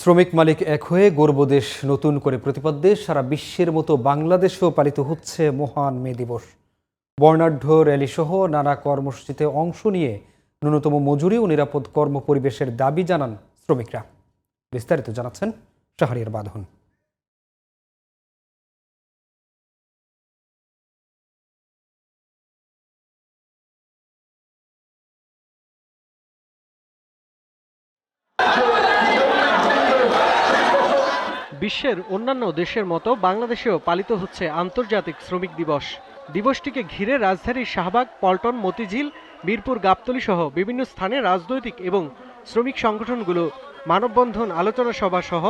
শ্রমিক মালিক এক হয়ে গর্ব দেশ নতুন করে প্রতিপদ দেশ। সারা বিশ্বের মতো বাংলাদেশেও পালিত হচ্ছে মহান মে দিবস। বর্ণাঢ্য র্যালি সহ নানা কর্মসূচিতে অংশ নিয়ে ন্যূনতম মজুরি ও নিরাপদ কর্মপরিবেশের দাবি জানান শ্রমিকরা। বিস্তারিত জানাচ্ছেন শাহরিয়ার বাঁধন। বিশ্বের অন্যান্য দেশের মতো বাংলাদেশেও পালিত হচ্ছে আন্তর্জাতিক শ্রমিক দিবস। দিবসটিকে ঘিরে রাজধানীর শাহবাগ, পল্টন, মতিঝিল, মিরপুর, গাবতলী সহ বিভিন্ন স্থানে রাজনৈতিক এবং শ্রমিক সংগঠনগুলো মানববন্ধন, আলোচনা সভা সহ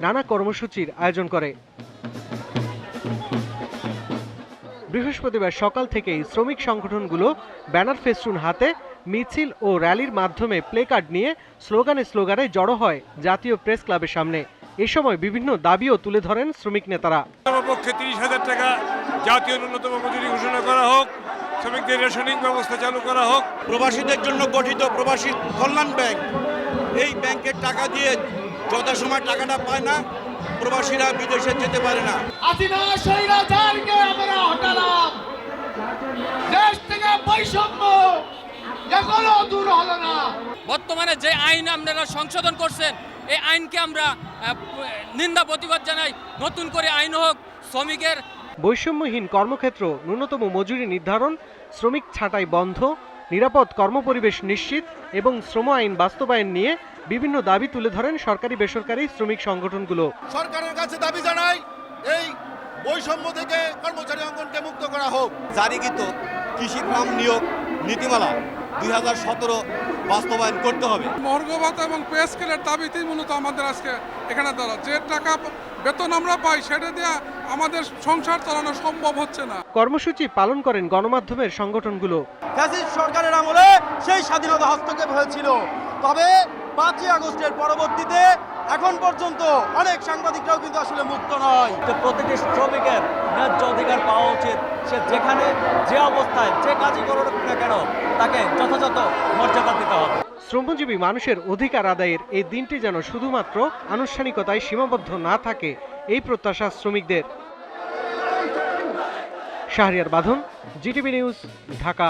নানা কর্মসূচির আয়োজন করে। বৃহস্পতিবার সকাল থেকেই শ্রমিক সংগঠনগুলো ব্যানার ফেস্টুন হাতে মিছিল ও র্যালির মাধ্যমে প্লেকার্ড নিয়ে স্লোগানে জড়ো হয় জাতীয় প্রেস ক্লাবের সামনে। এ সময় বিভিন্ন দাবিও তুলে ধরেন শ্রমিক নেতারা। পক্ষে 30,000 টাকা জাতীয় ন্যূনতম মজুরি ঘোষণা করা হোক, শ্রমিকদের রেশনিং ব্যবস্থা চালু করা হোক, প্রবাসীদের জন্য গঠিত প্রবাসী কল্যাণ ব্যাংক, এই ব্যাংকের টাকা দিয়ে যথাসময় টাকাটা পায় না, প্রবাসীরা বিদেশে যেতে পারে না। আমরা হটালাম দেশ থেকে, বৈষম্য এখনো দূর হলো না। বর্তমানে যে আইন আপনারা সংশোধন করছেন, এই আইনকে আমরা নিন্দা প্রতিবাদ জানাই। নতুন করে আইন হোক। শ্রমিকের বৈষম্যহীন কর্মক্ষেত্র, ন্যূনতম মজুরি নির্ধারণ, শ্রমিক ছাঁটাই বন্ধ, নিরাপদ কর্মপরিবেশ নিশ্চিত এবং শ্রম আইন বাস্তবায়ন নিয়ে বিভিন্ন দাবি তুলে ধরেন সরকারি বেসরকারি শ্রমিক সংগঠনগুলো। সরকারের কাছে দাবি জানাই, এই বৈষম্য থেকে কর্মচারী অঙ্গনকে মুক্ত করা হোক। জারিকৃত কৃষি শ্রম নিয়োগ নীতিমালা 2017 বাস্তবায়ন করতে হবে। মর্গ ভাতা এবং পে স্কেলের দাবিতেই মূলত আমাদের আজকে এখানে দাঁড়া। যে টাকা বেতন আমরা পাই সেটা দিয়ে আমাদের সংসার চালানো সম্ভব হচ্ছে না। কর্মসূচি পালন করেন গণমাধ্যমের সংগঠনগুলো। ফ্যাসিস্ট সরকারের আমলে সেই স্বাধীনতা হস্তক্ষেপ হয়েছিল, তবে 5ই আগস্টের পরবর্তীতে এখন পর্যন্ত অনেক সাংবাদিকরাও কিন্তু আসলে মুক্ত নয়। প্রতিটি শ্রমিকের ন্যায্য অধিকার পাওয়া উচিত। সে যেখানে যে অবস্থায় যে কাজই করুক না কেন, তাকে যথাযথ মর্যাদা দিতে হবে। শ্রমজীবী মানুষের অধিকার আদায়ের এই দিনটি যেন শুধুমাত্র আনুষ্ঠানিকতায় সীমাবদ্ধ না থাকে, এই প্রত্যাশা শ্রমিকদের। শাহরিয়ার বাঁধন, জিটিভি নিউজ, ঢাকা।